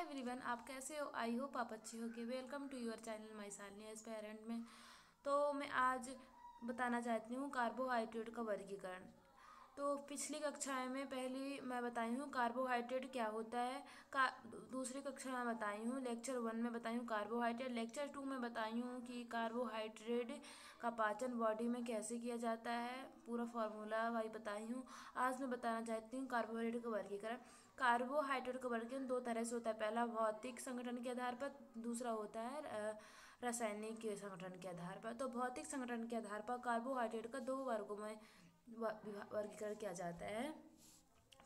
Everyone, आप कैसे हो? आई होप आप अच्छे होगे। Welcome to your channel my Shalini as parent में। तो मैं आज बताना चाहती हूँ कार्बोहाइड्रेट का वर्गीकरण। तो पिछली कक्षाएं में पहली मैं बताई हूँ कार्बोहाइड्रेट क्या होता है। का दूसरी कक्षा में बताई हूँ, लेक्चर 1 में बताई हूँ कार्बोहाइड्रेट। लेक्चर 2 में बताई हूँ कि कार्बोहाइड्रेट का पाचन बॉडी में कैसे किया जाता है, पूरा फार्मूला वही बताई हूँ। आज मैं बताना चाहती हूँ कार्बोहाइड्रेट का वर्गीकरण। कार्बोहाइड्रेट का वर्गीकरण दो तरह से होता है। पहला भौतिक संगठन के आधार पर, दूसरा होता है रासायनिक संगठन के आधार पर। तो भौतिक संगठन के आधार पर कार्बोहाइड्रेट का दो वर्गों में वर्गीकरण किया जाता है।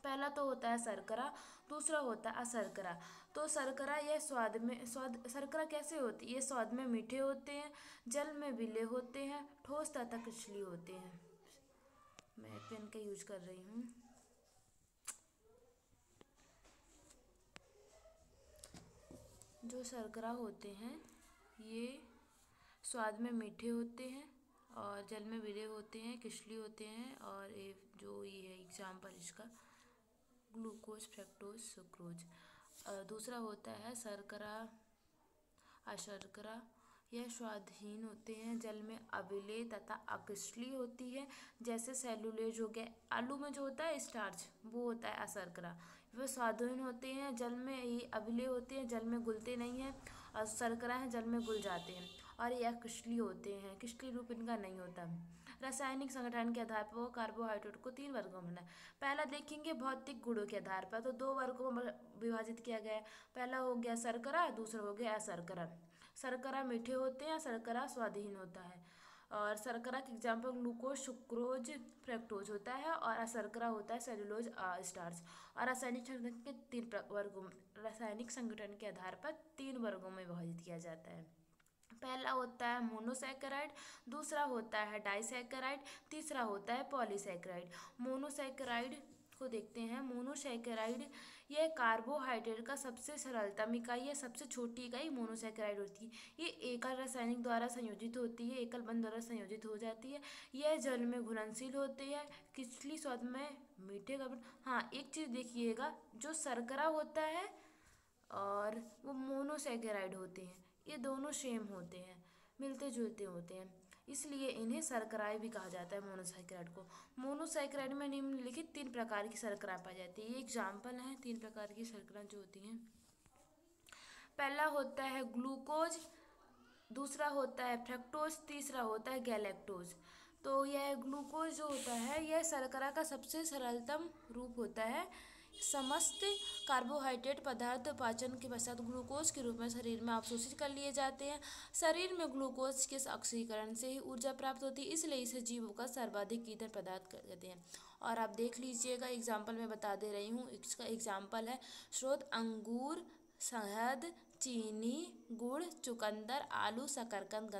पहला तो होता है शर्करा, दूसरा होता है अशर्करा। तो शर्करा यह शर्करा कैसे होती है? ये स्वाद में मीठे होते हैं, जल में विलेय होते हैं, ठोस तथा कृष्णीय होते हैं। मैं पेन का यूज कर रही हूँ। जो शर्करा होते हैं ये स्वाद में मीठे होते हैं और जल में विलेय होते हैं, कृष्णीय होते हैं। और ये जो ये है एग्जाम्पल इसका ग्लूकोज, फ्रक्टोज, सुक्रोज। दूसरा होता है शर्करा अशर्करा। यह स्वादहीन होते हैं, जल में अविलेय तथा अक्रिस्टलीय होती है। जैसे सेलुलोज हो गया, आलू में जो होता है स्टार्च, वो होता है अशर्करा। वह स्वादहीन होते हैं, जल में ही अविलेय होते हैं, जल में घुलते नहीं हैं। और शर्करा है, जल में घुल जाते हैं। और यह कृष्णीय होते हैं, कृष्णीय रूप इनका नहीं होता। रासायनिक संगठन के आधार पर कार्बोहाइड्रेट को 3 वर्गों में। पहला देखेंगे भौतिक गुणों के आधार पर, तो 2 वर्गों में विभाजित किया गया है। पहला हो गया शर्करा, दूसरा हो गया अशर्करा। शर्करा मीठे होते हैं, शर्करा स्वादहीन होता है। और शर्करा के एग्जाम्पल ग्लूकोज, सुक्रोज, फ्रक्टोज होता है। और अशर्करा होता है सेलुलोज, स्टार्च। और रासायनिक संगठन के आधार पर 3 वर्गों में विभाजित किया जाता है। पहला होता है मोनोसैकेराइड, दूसरा होता है डाइसैकेराइड, तीसरा होता है पॉलीसैकेराइड। मोनोसैकेराइड को देखते हैं। मोनोसैकेराइड यह कार्बोहाइड्रेट का सबसे सरलतम इकाई है, सबसे छोटी इकाई मोनोसैकेराइड होती है। ये एकल रासायनिक द्वारा संयोजित होती है, एकल बंध द्वारा संयोजित हो जाती है। यह जल में घुलनशील होती है, कृष्णीय स्वाद में मीठे कार्बन। हाँ, एक चीज़ देखिएगा, जो शर्करा होता है और वो मोनोसैकेराइड होते हैं, ये दोनों सेम होते हैं, मिलते जुलते होते हैं, इसलिए इन्हें शर्कराएं भी कहा जाता है मोनोसैकेराइड को। मोनोसैकेराइड में निम्नलिखित 3 प्रकार की शर्करा पाई जाती है। ये एग्जाम्पल हैं 3 प्रकार की शर्करा जो होती हैं। पहला होता है ग्लूकोज, दूसरा होता है फ्रक्टोज, तीसरा होता है गैलेक्टोज। तो यह ग्लूकोज जो होता है यह शर्करा का सबसे सरलतम रूप होता है। समस्त कार्बोहाइड्रेट पदार्थ पाचन के पश्चात ग्लूकोज के रूप में शरीर में अवशोषित कर लिए जाते हैं। शरीर में ग्लूकोज के ऑक्सीकरण से ही ऊर्जा प्राप्त होती है, इसलिए इसे जीवों का सर्वाधिक ईंधन पदार्थ कहते हैं। और आप देख लीजिएगा, एग्जाम्पल में बता दे रही हूँ। इसका एग्जाम्पल है स्रोत अंगूर, शहद, चीनी, गुड़, चुकंदर, आलू, शकरकंद,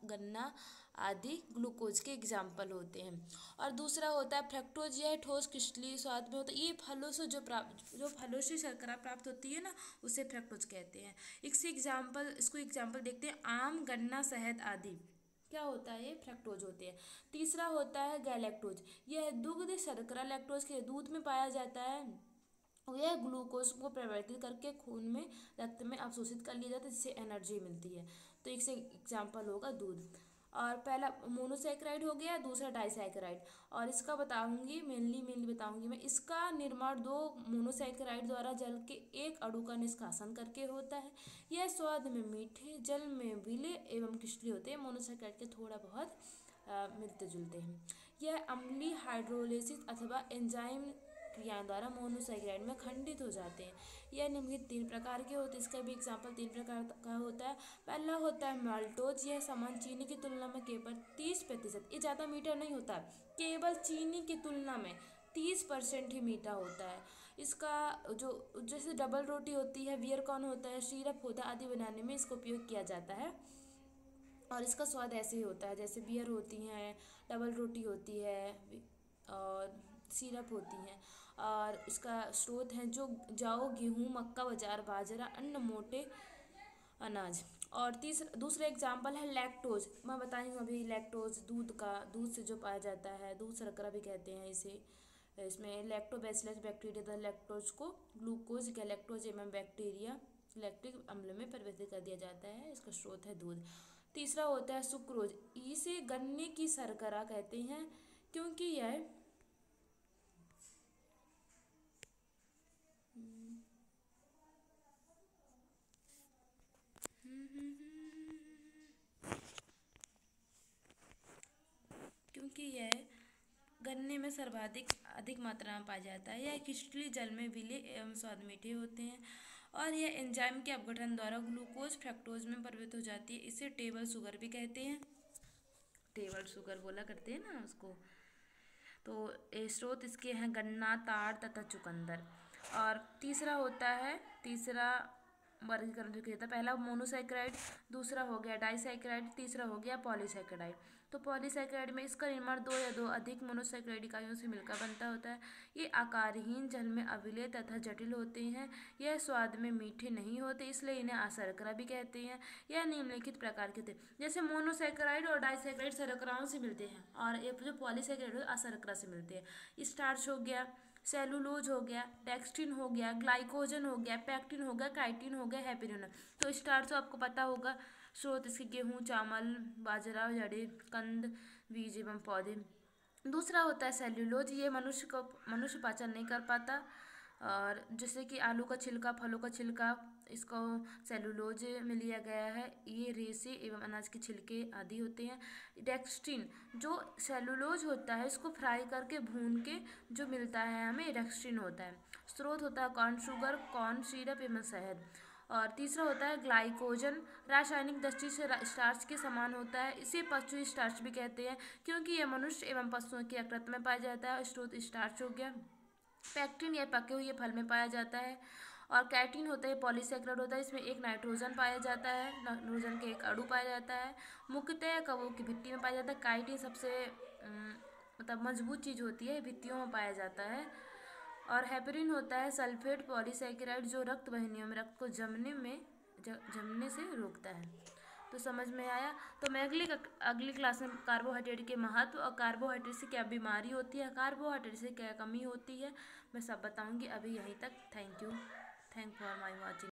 गन्ना आदि ग्लूकोज के एग्जाम्पल होते हैं। और दूसरा होता है फ्रक्टोज, यह ठोस क्रिस्टलीय स्वाद में होता है। ये फलों से जो फलों से शर्करा प्राप्त होती है ना, उसे फ्रक्टोज कहते हैं। इसको एग्जाम्पल देखते हैं। आम, गन्ना, शहद आदि क्या होता है? ये फ्रक्टोज होते हैं। तीसरा होता है गैलेक्टोज, यह दुग्ध शर्करा लैक्टोज के दूध में पाया जाता है। यह ग्लूकोज को परिवर्तित करके खून में, रक्त में अवशोषित कर लिया जाता है, जिससे एनर्जी मिलती है। तो एक से एग्जाम्पल होगा दूध। और पहला मोनोसैकेराइड हो गया, दूसरा डाइसैकेराइड। और इसका बताऊंगी, मेनली बताऊंगी मैं। इसका निर्माण 2 मोनोसैकेराइड द्वारा जल के एक अणु का निष्कासन करके होता है। यह स्वाद में मीठे, जल में विलेय एवं कृष्णीय होते हैं। मोनोसैकेराइड के थोड़ा बहुत मिलते जुलते हैं। यह अम्लीय हाइड्रोलिसिस अथवा एंजाइम क्रियाओं द्वारा मोनोसैकेराइड में खंडित हो जाते हैं। यह निम्नलिखित 3 प्रकार के होते हैं। इसका भी एग्जाम्पल 3 प्रकार का होता है। पहला होता है माल्टोज, यह सामान्य चीनी की तुलना में केवल 30%, ये ज़्यादा मीठा नहीं होता, केवल चीनी की तुलना में 30% ही मीठा होता है। इसका जो जैसे डबल रोटी होती है, बियर कॉर्न होता है, सिरप होता है आदि बनाने में इसका उपयोग किया जाता है। और इसका स्वाद ऐसे ही होता है जैसे बियर होती हैं, डबल रोटी होती है और सिरप होती हैं। और इसका स्रोत हैं जो जौ, गेहूँ, मक्का, बाजरा, अन्न, मोटे अनाज। और दूसरा एग्जाम्पल है लैक्टोज। मैं बताऊंगी अभी लैक्टोज, दूध से जो पाया जाता है, दूध शर्करा भी कहते हैं इसे। इसमें लैक्टोबैसिलस बैक्टीरिया लैक्टोज को ग्लूकोज, गैलेक्टोज एवं बैक्टीरिया लैक्टिक अम्ल में परिवर्तित कर दिया जाता है। इसका स्रोत है दूध। तीसरा होता है सुक्रोज। इसे गन्ने की शर्करा कहते हैं क्योंकि यह क्योंकि यह गन्ने में सर्वाधिक अधिक मात्रा में पाया जाता है। यह क्रिस्टलीय जल में विले एवं स्वाद मीठे होते हैं और यह एंजाइम के अपघटन द्वारा ग्लूकोज फ्रक्टोज में परिवर्तित हो जाती है। इसे टेबल शुगर भी कहते हैं। टेबल शुगर बोला करते हैं ना उसको। तो ये स्रोत इसके हैं गन्ना, ताड़ तथा चुकंदर। और तीसरा वर्गीकरण जो किया था, पहला मोनोसैकेराइड, दूसरा हो गया डाइसैकेराइड, तीसरा हो गया पॉलीसैकेराइड। तो पॉलीसैकेराइड में इसका निर्माण दो या दो अधिक मोनोसैकेराइड इकाइयों से मिलकर बनता होता है। ये आकारहीन, जल में अविलेय तथा जटिल होते हैं। यह स्वाद में मीठे नहीं होते, इसलिए इन्हें अशर्करा भी कहते हैं। यह निम्नलिखित प्रकार के थे, जैसे मोनोसैकेराइड और डाइसैकेराइड शर्कराओं से मिलते हैं और ये जो पॉलीसैकेराइड अशर्करा से मिलते हैं। स्टार्च हो गया, सेलुलोज हो गया, डेक्स्ट्रिन हो गया, ग्लाइकोजन हो गया, पैक्टिन हो गया, काइटिन हो गया, हेपेरिन। तो स्टार्च तो आपको पता होगा, स्रोत इसके गेहूँ, चावल, बाजरा, जड़ें, कंद, बीज एवं पौधे। दूसरा होता है सेल्यूलोज। ये मनुष्य पाचन नहीं कर पाता, और जैसे कि आलू का छिलका, फलों का छिलका, इसको सेलुलोज में लिया गया है। ये रेशे एवं अनाज के छिलके आदि होते हैं। डेक्स्ट्रिन जो सेलुलोज होता है, इसको फ्राई करके भून के जो मिलता है हमें, डेक्स्ट्रिन होता है। स्रोत होता है कॉर्न शुगर, कॉर्न सिरप एवं शहद। और तीसरा होता है ग्लाइकोजन। रासायनिक दृष्टि से स्टार्च के समान होता है। इसे पशु स्टार्च भी कहते हैं क्योंकि यह मनुष्य एवं पशुओं के यकृत में पाया जाता है। स्रोत स्टार्च हो गया। पैक्टिन यह पके हुए फल में पाया जाता है। और कैटिन होता है पॉलीसैकेराइड होता है, इसमें एक नाइट्रोजन पाया जाता है, नाइट्रोजन के एक अणु पाया जाता है। मुख्यतः कवों की भित्ति में पाया जाता है। काइटिन सबसे मतलब मजबूत चीज़ होती है, भित्तियों में पाया जाता है। और हेपेरिन होता है सल्फेट पॉलीसैकेराइड जो रक्त वाहिनियों में रक्त को जमने से रोकता है। तो समझ में आया। तो मैं अगली क्लास में कार्बोहाइड्रेट के महत्व और कार्बोहाइड्रेट से क्या बीमारी होती है, कार्बोहाइड्रेट से क्या कमी होती है, मैं सब बताऊंगी। अभी यहीं तक। Thank you for my watching.